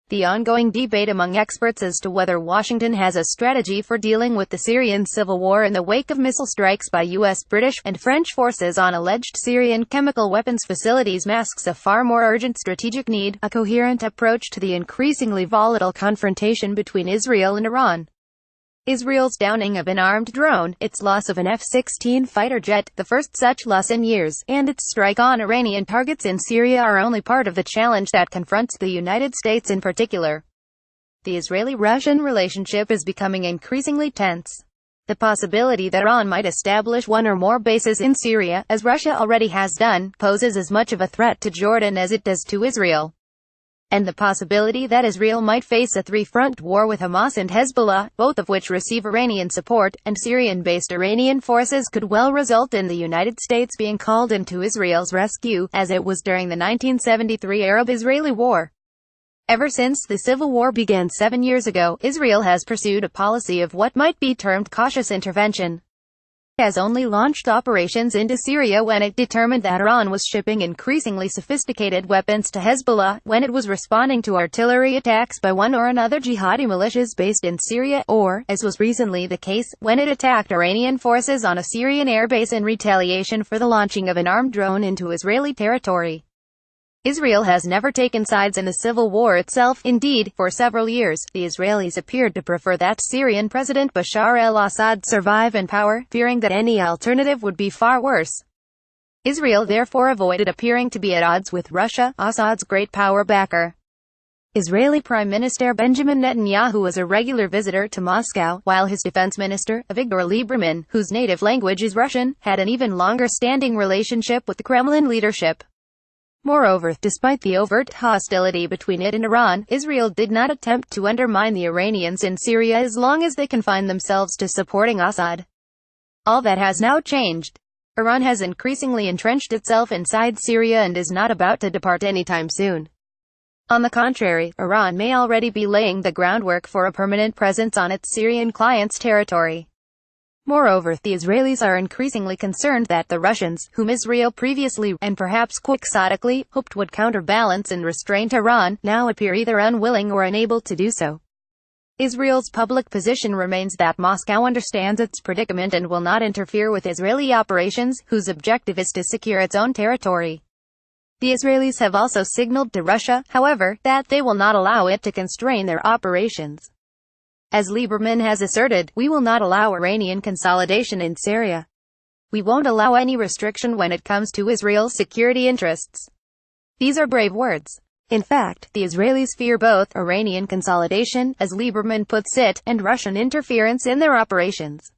The ongoing debate among experts as to whether Washington has a strategy for dealing with the Syrian civil war in the wake of missile strikes by U.S., British, and French forces on alleged Syrian chemical weapons facilities masks a far more urgent strategic need: a coherent approach to the increasingly volatile confrontation between Israel and Iran. Israel's downing of an armed drone, its loss of an F-16 fighter jet, the first such loss in years, and its strike on Iranian targets in Syria are only part of the challenge that confronts the United States in particular. The Israeli-Russian relationship is becoming increasingly tense. The possibility that Iran might establish one or more bases in Syria, as Russia already has done, poses as much of a threat to Jordan as it does to Israel. And the possibility that Israel might face a three-front war with Hamas and Hezbollah, both of which receive Iranian support, and Syrian-based Iranian forces could well result in the United States being called into Israel's rescue, as it was during the 1973 Arab-Israeli War. Ever since the civil war began 7 years ago, Israel has pursued a policy of what might be termed cautious intervention. It has only launched operations into Syria when it determined that Iran was shipping increasingly sophisticated weapons to Hezbollah, when it was responding to artillery attacks by one or another jihadi militias based in Syria, or, as was recently the case, when it attacked Iranian forces on a Syrian airbase in retaliation for the launching of an armed drone into Israeli territory. Israel has never taken sides in the civil war itself. Indeed, for several years, the Israelis appeared to prefer that Syrian President Bashar al-Assad survive in power, fearing that any alternative would be far worse. Israel therefore avoided appearing to be at odds with Russia, Assad's great power backer. Israeli Prime Minister Benjamin Netanyahu was a regular visitor to Moscow, while his defense minister, Avigdor Lieberman, whose native language is Russian, had an even longer-standing relationship with the Kremlin leadership. Moreover, despite the overt hostility between it and Iran, Israel did not attempt to undermine the Iranians in Syria as long as they confined themselves to supporting Assad. All that has now changed. Iran has increasingly entrenched itself inside Syria and is not about to depart anytime soon. On the contrary, Iran may already be laying the groundwork for a permanent presence on its Syrian clients' territory. Moreover, the Israelis are increasingly concerned that the Russians, whom Israel previously, and perhaps quixotically, hoped would counterbalance and restrain Iran, now appear either unwilling or unable to do so. Israel's public position remains that Moscow understands its predicament and will not interfere with Israeli operations, whose objective is to secure its own territory. The Israelis have also signaled to Russia, however, that they will not allow it to constrain their operations. As Lieberman has asserted, "We will not allow Iranian consolidation in Syria. We won't allow any restriction when it comes to Israel's security interests." These are brave words. In fact, the Israelis fear both Iranian consolidation, as Lieberman puts it, and Russian interference in their operations.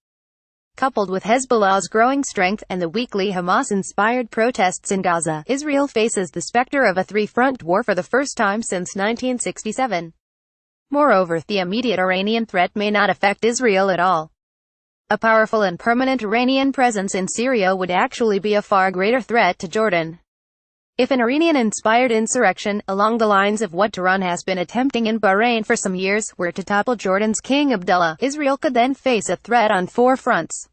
Coupled with Hezbollah's growing strength, and the weekly Hamas-inspired protests in Gaza, Israel faces the specter of a three-front war for the first time since 1967. Moreover, the immediate Iranian threat may not affect Israel at all. A powerful and permanent Iranian presence in Syria would actually be a far greater threat to Jordan. If an Iranian-inspired insurrection, along the lines of what Iran has been attempting in Bahrain for some years, were to topple Jordan's King Abdullah, Israel could then face a threat on four fronts.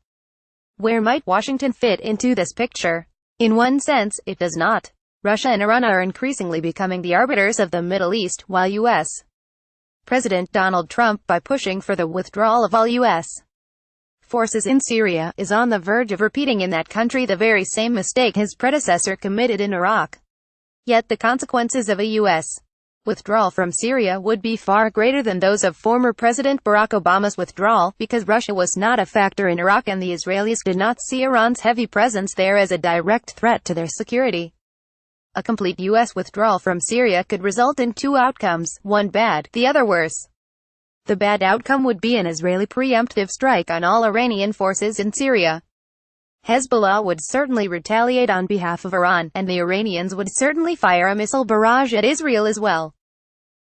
Where might Washington fit into this picture? In one sense, it does not. Russia and Iran are increasingly becoming the arbiters of the Middle East, while U.S. President Donald Trump, by pushing for the withdrawal of all U.S. forces in Syria, is on the verge of repeating in that country the very same mistake his predecessor committed in Iraq. Yet the consequences of a U.S. withdrawal from Syria would be far greater than those of former President Barack Obama's withdrawal, because Russia was not a factor in Iraq and the Israelis did not see Iran's heavy presence there as a direct threat to their security. A complete U.S. withdrawal from Syria could result in two outcomes, one bad, the other worse. The bad outcome would be an Israeli preemptive strike on all Iranian forces in Syria. Hezbollah would certainly retaliate on behalf of Iran, and the Iranians would certainly fire a missile barrage at Israel as well.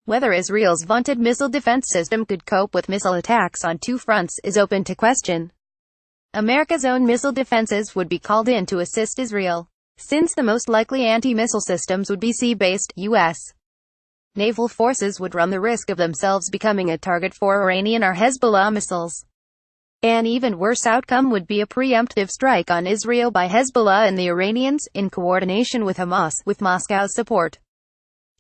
Whether Israel's vaunted missile defense system could cope with missile attacks on two fronts is open to question. America's own missile defenses would be called in to assist Israel, since the most likely anti-missile systems would be sea-based. U.S. naval forces would run the risk of themselves becoming a target for Iranian or Hezbollah missiles. An even worse outcome would be a preemptive strike on Israel by Hezbollah and the Iranians, in coordination with Hamas, with Moscow's support.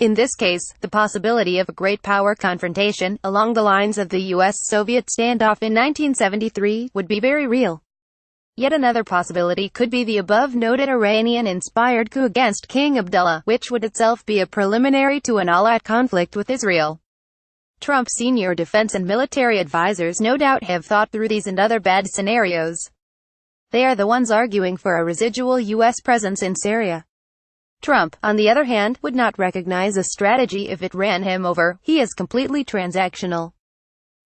In this case, the possibility of a great power confrontation, along the lines of the US-Soviet standoff in 1973, would be very real. Yet another possibility could be the above-noted Iranian-inspired coup against King Abdullah, which would itself be a preliminary to an all-out conflict with Israel. Trump's senior defense and military advisors no doubt have thought through these and other bad scenarios. They are the ones arguing for a residual U.S. presence in Syria. Trump, on the other hand, would not recognize a strategy if it ran him over. He is completely transactional.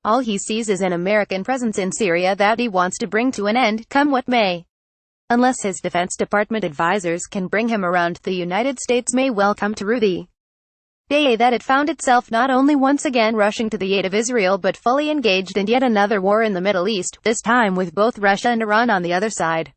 All he sees is an American presence in Syria that he wants to bring to an end, come what may. Unless his Defense Department advisors can bring him around, the United States may well come to rue the day that it found itself not only once again rushing to the aid of Israel but fully engaged in yet another war in the Middle East, this time with both Russia and Iran on the other side.